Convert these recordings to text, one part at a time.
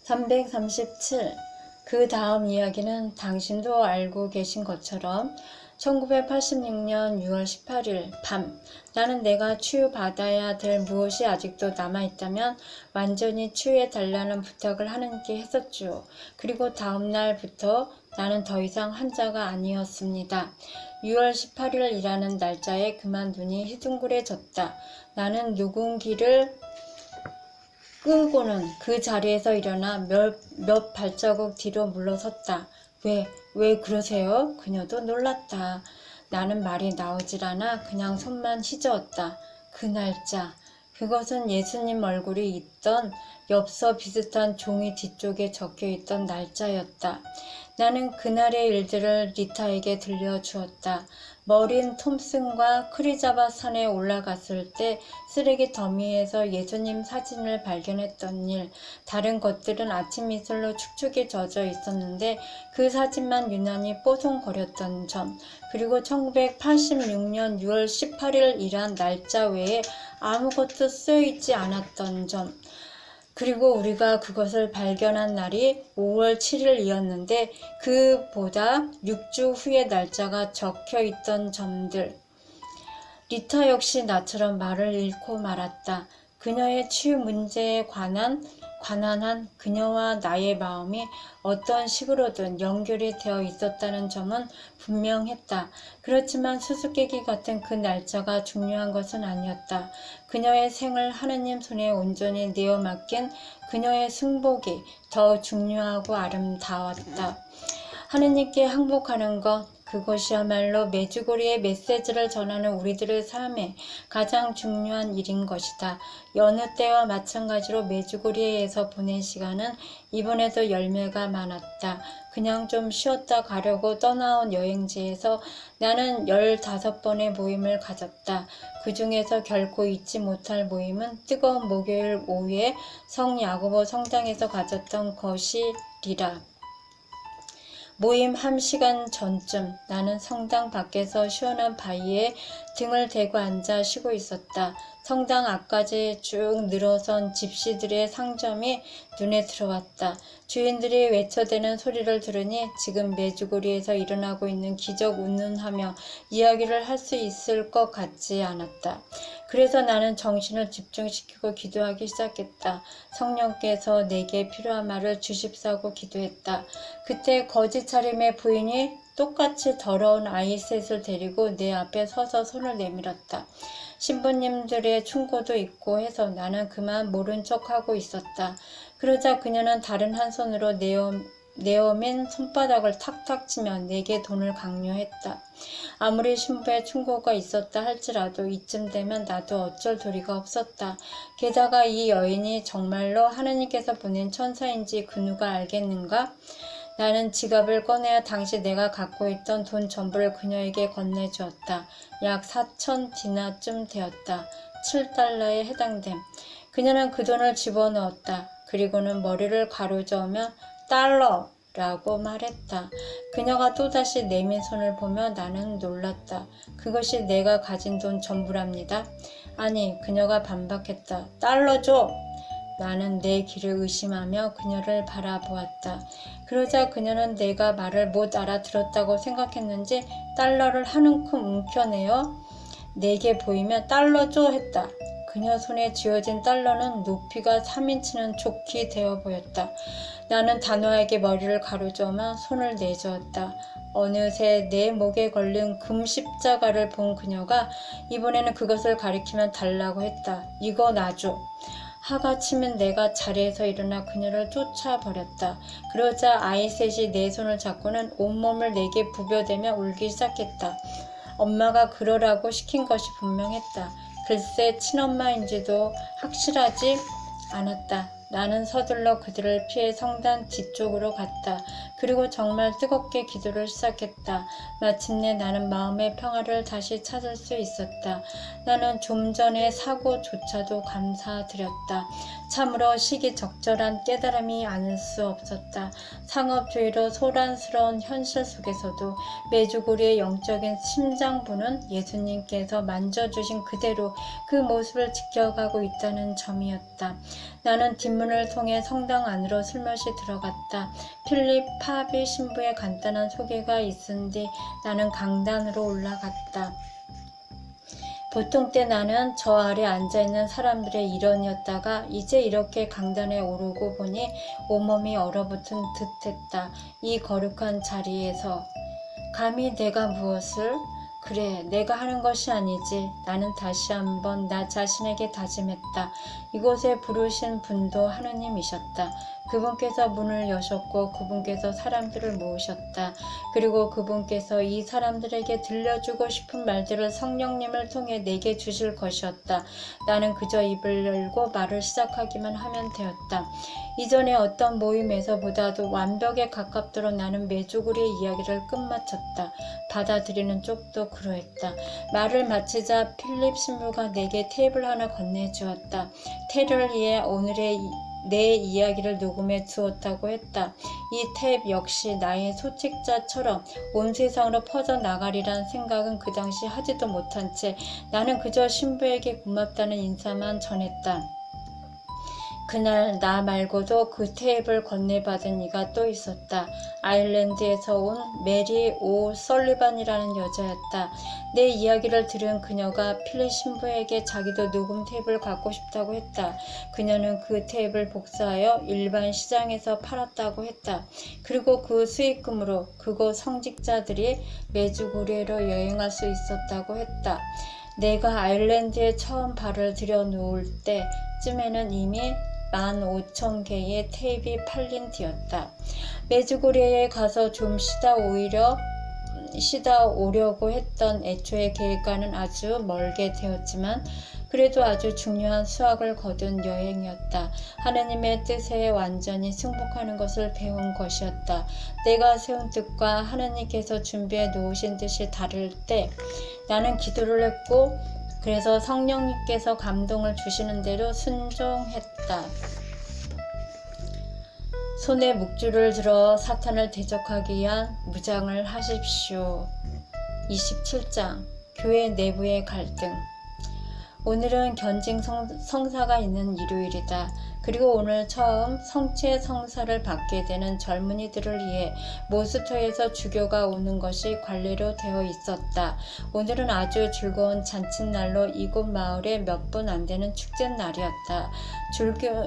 337. 그 다음 이야기는 당신도 알고 계신 것처럼 1986년 6월 18일 밤, 나는 내가 치유받아야 될 무엇이 아직도 남아있다면 완전히 치유해달라는 부탁을 하느님께 했었죠. 그리고 다음 날부터 나는 더 이상 환자가 아니었습니다. 6월 18일이라는 날짜에 그만 눈이 휘둥그레졌다. 나는 누군기를 끄고는 그 자리에서 일어나 몇 발자국 뒤로 물러섰다. 왜 그러세요? 그녀도 놀랐다. 나는 말이 나오질 않아 그냥 손만 휘저었다. 그 날짜, 그것은 예수님 얼굴이 있던 엽서 비슷한 종이 뒤쪽에 적혀있던 날짜였다. 나는 그날의 일들을 리타에게 들려주었다. 머린 톰슨과 크리자바 산에 올라갔을 때 쓰레기 더미에서 예수님 사진을 발견했던 일, 다른 것들은 아침 이슬로 축축이 젖어 있었는데 그 사진만 유난히 뽀송거렸던 점, 그리고 1986년 6월 18일이란 날짜 외에 아무것도 쓰여있지 않았던 점, 그리고 우리가 그것을 발견한 날이 5월 7일이었는데 그보다 6주 후의 날짜가 적혀있던 점들. 리타 역시 나처럼 말을 잃고 말았다. 그녀의 치유 문제에 관한한 그녀와 나의 마음이 어떤 식으로든 연결이 되어 있었다는 점은 분명했다. 그렇지만 수수께끼 같은 그 날짜가 중요한 것은 아니었다. 그녀의 생을 하느님 손에 온전히 내어 맡긴 그녀의 승복이 더 중요하고 아름다웠다. 하느님께 항복하는 것, 그것이야말로 메주고리의 메시지를 전하는 우리들의 삶에 가장 중요한 일인 것이다. 여느 때와 마찬가지로 메주고리에서 보낸 시간은 이번에도 열매가 많았다. 그냥 좀 쉬었다 가려고 떠나온 여행지에서 나는 15번의 모임을 가졌다. 그 중에서 결코 잊지 못할 모임은 뜨거운 목요일 오후에 성야고보 성당에서 가졌던 것이리라. 모임 1시간 전쯤 나는 성당 밖에서 시원한 바위에 등을 대고 앉아 쉬고 있었다. 성당 앞까지 쭉 늘어선 집시들의 상점이 눈에 들어왔다. 주인들이 외쳐대는 소리를 들으니 지금 메주고리에서 일어나고 있는 기적 운운하며 이야기를 할 수 있을 것 같지 않았다. 그래서 나는 정신을 집중시키고 기도하기 시작했다. 성령께서 내게 필요한 말을 주십사고 기도했다. 그때 거짓 차림의 부인이 똑같이 더러운 아이 셋을 데리고 내 앞에 서서 손을 내밀었다. 신부님들의 충고도 있고 해서 나는 그만 모른 척하고 있었다. 그러자 그녀는 다른 한 손으로 내어민 손바닥을 탁탁 치며 내게 돈을 강요했다. 아무리 신부의 충고가 있었다 할지라도 이쯤 되면 나도 어쩔 도리가 없었다. 게다가 이 여인이 정말로 하느님께서 보낸 천사인지 그 누가 알겠는가? 나는 지갑을 꺼내어 당시 내가 갖고 있던 돈 전부를 그녀에게 건네주었다. 약 4,000디나쯤 되었다. 7달러에 해당됨. 그녀는 그 돈을 집어넣었다. 그리고는 머리를 가로저으며 달러! 라고 말했다. 그녀가 또다시 내민 손을 보며 나는 놀랐다. 그것이 내가 가진 돈 전부랍니다. 아니, 그녀가 반박했다. 달러 줘! 나는 내 귀를 의심하며 그녀를 바라보았다. 그러자 그녀는 내가 말을 못 알아들었다고 생각했는지 달러를 한 움큼 움켜내어 내게 보이며 달러 줘! 했다. 그녀 손에 쥐어진 달러는 높이가 3인치는 좋게 되어 보였다. 나는 단호하게 머리를 가로저으며 손을 내저었다. 어느새 내 목에 걸린 금 십자가를 본 그녀가 이번에는 그것을 가리키며 달라고 했다. 이거 놔줘. 하가 치면 내가 자리에서 일어나 그녀를 쫓아버렸다. 그러자 아이 셋이 내 손을 잡고는 온몸을 내게 부벼대며 울기 시작했다. 엄마가 그러라고 시킨 것이 분명했다. 글쎄 친엄마인지도 확실하지 않았다. 나는 서둘러 그들을 피해 성당 뒤쪽으로 갔다. 그리고 정말 뜨겁게 기도를 시작했다. 마침내 나는 마음의 평화를 다시 찾을 수 있었다. 나는 좀 전의 사고조차도 감사드렸다. 참으로 시기적절한 깨달음이 아닐 수 없었다. 상업주의로 소란스러운 현실 속에서도 메주고리의 영적인 심장부는 예수님께서 만져주신 그대로 그 모습을 지켜가고 있다는 점이었다. 나는 뒷문을 통해 성당 안으로 슬며시 들어갔다. 필립 파비 신부의 간단한 소개가 있은 뒤 나는 강단으로 올라갔다. 보통 때 나는 저 아래 앉아있는 사람들의 일원이었다가 이제 이렇게 강단에 오르고 보니 온몸이 얼어붙은 듯했다. 이 거룩한 자리에서 감히 내가 무엇을? 그래, 내가 하는 것이 아니지. 나는 다시 한번 나 자신에게 다짐했다. 이곳에 부르신 분도 하느님이셨다. 그분께서 문을 여셨고 그분께서 사람들을 모으셨다. 그리고 그분께서 이 사람들에게 들려주고 싶은 말들을 성령님을 통해 내게 주실 것이었다. 나는 그저 입을 열고 말을 시작하기만 하면 되었다. 이전에 어떤 모임에서보다도 완벽에 가깝도록 나는 메주고리의 이야기를 끝마쳤다. 받아들이는 쪽도 그러했다. 말을 마치자 필립 신부가 내게 테이프를 하나 건네주었다. 테이프를 위해 오늘의 내 이야기를 녹음해 주었다고 했다. 이 탭 역시 나의 소책자처럼 온 세상으로 퍼져나가리란 생각은 그 당시 하지도 못한 채 나는 그저 신부에게 고맙다는 인사만 전했다. 그날 나 말고도 그 테이프를 건네받은 이가 또 있었다. 아일랜드에서 온 메리 오 설리반이라는 여자였다. 내 이야기를 들은 그녀가 필립 신부에게 자기도 녹음 테이프를 갖고 싶다고 했다. 그녀는 그 테이프를 복사하여 일반 시장에서 팔았다고 했다. 그리고 그 수익금으로 그곳 성직자들이 메주고리로 여행할 수 있었다고 했다. 내가 아일랜드에 처음 발을 들여놓을 때쯤에는 이미 15,000개의 테이프가 팔린 뒤였다. 메주고리에 가서 좀 쉬다 오려고 했던 애초의 계획과는 아주 멀게 되었지만 그래도 아주 중요한 수확을 거둔 여행이었다. 하느님의 뜻에 완전히 승복하는 것을 배운 것이었다. 내가 세운 뜻과 하느님께서 준비해 놓으신 뜻이 다를 때 나는 기도를 했고 그래서 성령님께서 감동을 주시는 대로 순종했다. 손에 묵주를 들어 사탄을 대적하기 위한 무장을 하십시오. 27장 교회 내부의 갈등. 오늘은 견직 성사가 있는 일요일이다. 그리고 오늘 처음 성체 성사를 받게 되는 젊은이들을 위해 모스터에서 주교가 오는 것이 관례로 되어 있었다. 오늘은 아주 즐거운 잔칫날로 이곳 마을에 몇 분 안 되는 축제날이었다.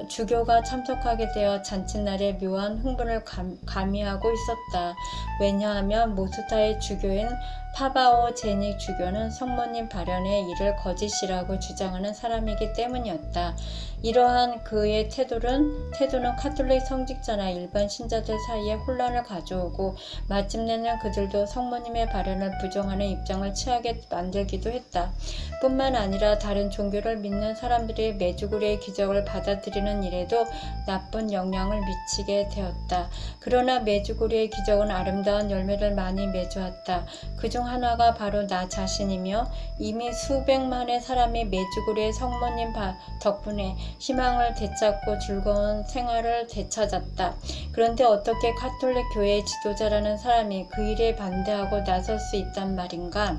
주교가 참석하게 되어 잔칫날에 묘한 흥분을 가미하고 있었다. 왜냐하면 모스타의 주교인 파바오 제닉 주교는 성모님 발현의 일을 거짓이라고 주장하는 사람이기 때문이었다. 이러한 그의 태도는 카톨릭 성직자나 일반 신자들 사이에 혼란을 가져오고 마침내는 그들도 성모님의 발현을 부정하는 입장을 취하게 만들기도 했다. 뿐만 아니라 다른 종교를 믿는 사람들이 메주고리의 기적을 받아들이는 일에도 나쁜 영향을 미치게 되었다. 그러나 메주고리의 기적은 아름다운 열매를 많이 맺어왔다. 그중 하나가 바로 나 자신이며 이미 수백만의 사람이 메주고리의 성모님 덕분에 희망을 되찾고 즐거운 생활을 되찾았다. 그런데 어떻게 카톨릭 교회의 지도자라는 사람이 그 일에 반대하고 나설 수 있단 말인가?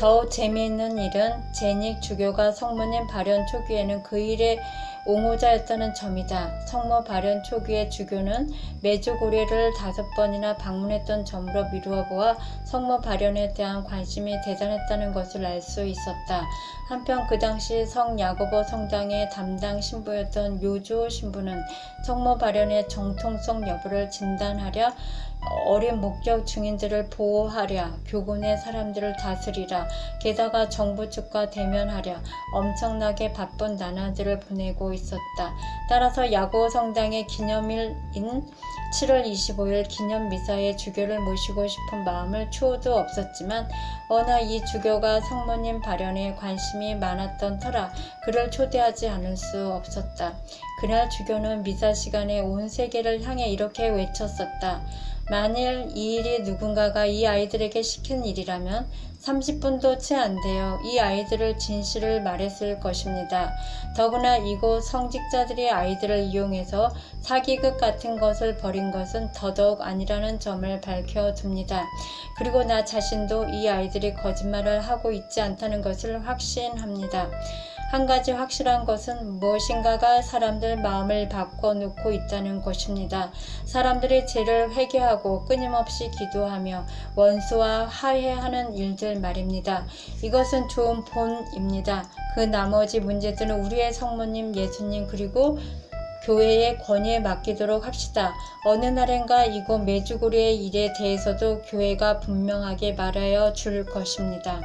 더욱 재미있는 일은 제닉 주교가 성모님 발현 초기에는 그 일에 옹호자였다는 점이다. 성모 발현 초기의 주교는 메주고리를 5번이나 방문했던 점으로 미루어 보아 성모 발현에 대한 관심이 대단했다는 것을 알 수 있었다. 한편 그 당시 성 야고보 성당의 담당 신부였던 요조 신부는 성모 발현의 정통성 여부를 진단하랴, 어린 목격 증인들을 보호하랴, 교군의 사람들을 다스리라, 게다가 정부 측과 대면하랴 엄청나게 바쁜 나날들을 보내고 있었다. 따라서 야고보 성당의 기념일인 7월 25일 기념 미사에 주교를 모시고 싶은 마음을 추호도 없었지만 워낙 이 주교가 성모님 발현에 관심이 많았던 터라 그를 초대하지 않을 수 없었다. 그날 주교는 미사 시간에 온 세계를 향해 이렇게 외쳤었다. 만일 이 일이 누군가가 이 아이들에게 시킨 일이라면 30분도 채 안 되어 이 아이들을 진실을 말했을 것입니다. 더구나 이곳 성직자들이 아이들을 이용해서 사기극 같은 것을 벌인 것은 더더욱 아니라는 점을 밝혀둡니다. 그리고 나 자신도 이 아이들이 거짓말을 하고 있지 않다는 것을 확신합니다. 한 가지 확실한 것은 무엇인가가 사람들 마음을 바꿔놓고 있다는 것입니다. 사람들이 죄를 회개하고 끊임없이 기도하며 원수와 화해하는 일들 말입니다. 이것은 좋은 본입니다. 그 나머지 문제들은 우리의 성모님 예수님 그리고 교회의 권위에 맡기도록 합시다. 어느 날엔가 이곳 메주고리의 일에 대해서도 교회가 분명하게 말하여 줄 것입니다.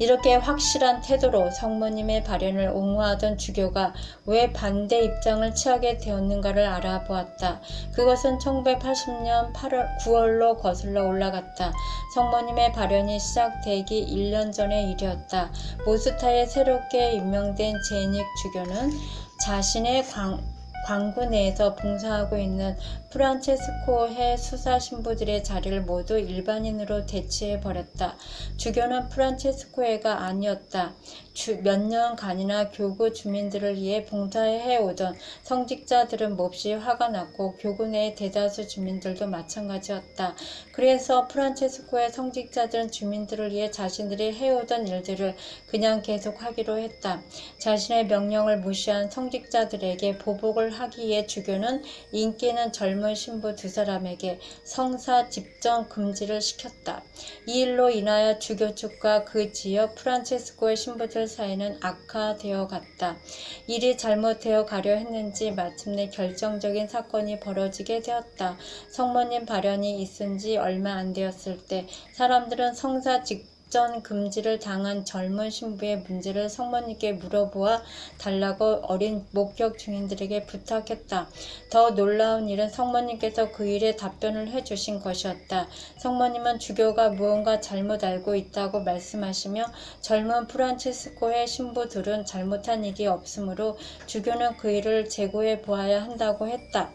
이렇게 확실한 태도로 성모님의 발현을 옹호하던 주교가 왜 반대 입장을 취하게 되었는가를 알아보았다. 그것은 1980년 9월로 거슬러 올라갔다. 성모님의 발현이 시작되기 1년 전의 일이었다. 모스타에 새롭게 임명된 제닉 주교는 자신의 광구 내에서 봉사하고 있는 프란체스코회 수사 신부들의 자리를 모두 일반인으로 대체해버렸다. 주교는 프란체스코회가 아니었다. 몇 년간이나 교구 주민들을 위해 봉사해오던 성직자들은 몹시 화가 났고 교구 내의 대다수 주민들도 마찬가지였다. 그래서 프란체스코의 성직자들은 주민들을 위해 자신들이 해오던 일들을 그냥 계속하기로 했다. 자신의 명령을 무시한 성직자들에게 보복을 하기에 주교는 인기 있는 젊은 신부 2사람에게 성사 집전 금지를 시켰다. 이 일로 인하여 주교 측과 그 지역 프란체스코의 신부들 사이는 악화되어 갔다. 일이 잘못되어 가려 했는지 마침내 결정적인 사건이 벌어지게 되었다. 성모님 발현이 있은 지 얼마 안 되었을 때 사람들은 성사 직전 금지를 당한 젊은 신부의 문제를 성모님께 물어보아 달라고 어린 목격 증인들에게 부탁했다. 더 놀라운 일은 성모님께서 그 일에 답변을 해주신 것이었다. 성모님은 주교가 무언가 잘못 알고 있다고 말씀하시며 젊은 프란체스코의 신부들은 잘못한 일이 없으므로 주교는 그 일을 재고해 보아야 한다고 했다.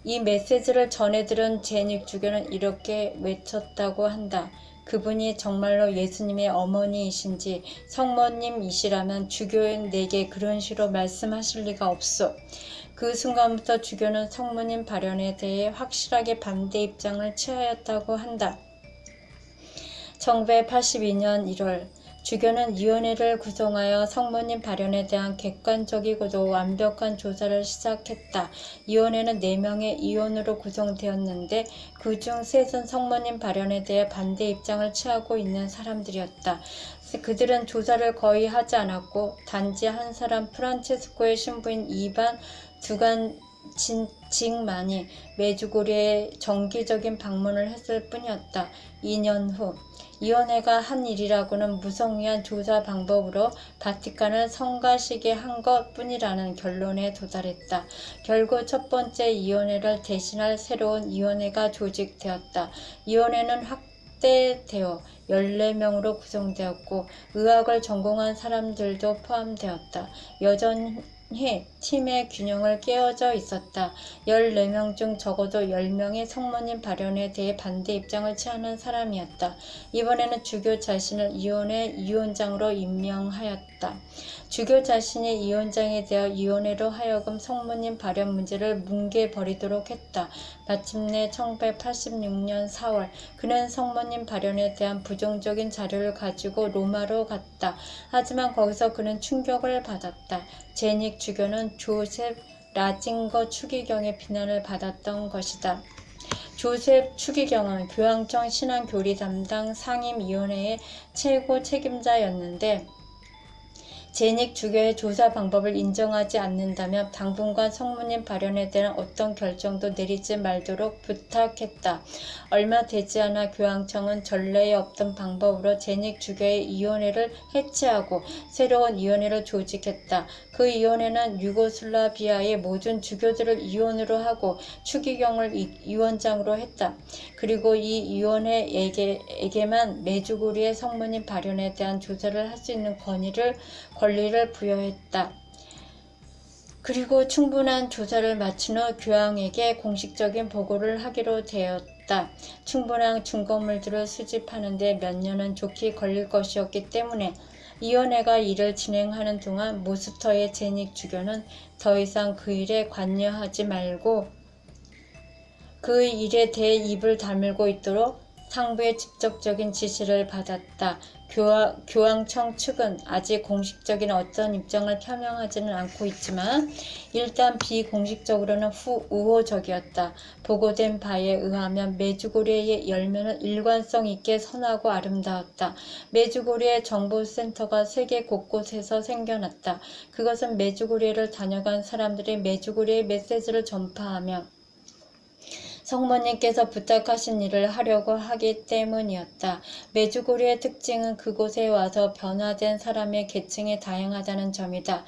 이 메시지를 전해들은 제닉 주교는 이렇게 외쳤다고 한다. 그분이 정말로 예수님의 어머니이신지 성모님이시라면 주교인 내게 그런 식으로 말씀하실 리가 없소. 그 순간부터 주교는 성모님 발현에 대해 확실하게 반대 입장을 취하였다고 한다. 1982년 1월 주교는 위원회를 구성하여 성모님 발현에 대한 객관적이고도 완벽한 조사를 시작했다. 위원회는 4명의 위원으로 구성되었는데 그중 3은 성모님 발현에 대해 반대 입장을 취하고 있는 사람들이었다. 그들은 조사를 거의 하지 않았고 단지 한 사람 프란체스코의 신부인 이반 두간직만이 메주고리에 정기적인 방문을 했을 뿐이었다. 2년 후 위원회가 한 일이라고는 무성의한 조사 방법으로 바티칸을 성가시게 한 것뿐이라는 결론에 도달했다. 결국 첫 번째 위원회를 대신할 새로운 위원회가 조직되었다. 위원회는 확대되어 14명으로 구성되었고 의학을 전공한 사람들도 포함되었다. 여전히 팀의 균형을 깨어져 있었다. 14명 중 적어도 10명이 성모님 발현에 대해 반대 입장을 취하는 사람이었다. 이번에는 주교 자신을 위원회 위원장으로 임명하였다. 주교 자신이 위원장이 되어 위원회로 하여금 성모님 발현 문제를 뭉개버리도록 했다. 마침내 1986년 4월 그는 성모님 발현에 대한 부정적인 자료를 가지고 로마로 갔다. 하지만 거기서 그는 충격을 받았다. 제닉 주교는 조셉 라징거 추기경의 비난을 받았던 것이다. 조셉 추기경은 교황청 신앙교리 담당 상임위원회의 최고 책임자였는데 제닉 주교의 조사 방법을 인정하지 않는다면 당분간 성모님 발현에 대한 어떤 결정도 내리지 말도록 부탁했다. 얼마 되지 않아 교황청은 전례에 없던 방법으로 제닉 주교의 위원회를 해체하고 새로운 위원회를 조직했다. 그 위원회는 유고슬라비아의 모든 주교들을 위원으로 하고 추기경을 위원장으로 했다. 그리고 이 위원회에게만 메주고리의 성모님 발현에 대한 조사를 할 수 있는 권리를 부여했다. 그리고 충분한 조사를 마친 후 교황에게 공식적인 보고를 하기로 되었다. 충분한 증거물들을 수집하는데 몇 년은 좋게 걸릴 것이었기 때문에 위원회가 일을 진행하는 동안 모스터의 제닉 주교는 더 이상 그 일에 관여하지 말고 그 일에 대해 입을 다물고 있도록 상부의 직접적인 지시를 받았다. 교황청 측은 아직 공식적인 어떤 입장을 표명하지는 않고 있지만 일단 비공식적으로는 우호적이었다. 보고된 바에 의하면 메주고리의 열매는 일관성 있게 선하고 아름다웠다. 메주고리의 정보센터가 세계 곳곳에서 생겨났다. 그것은 메주고리를 다녀간 사람들이 메주고리의 메시지를 전파하며 성모님께서 부탁하신 일을 하려고 하기 때문이었다. 메주고리의 특징은 그곳에 와서 변화된 사람의 계층이 다양하다는 점이다.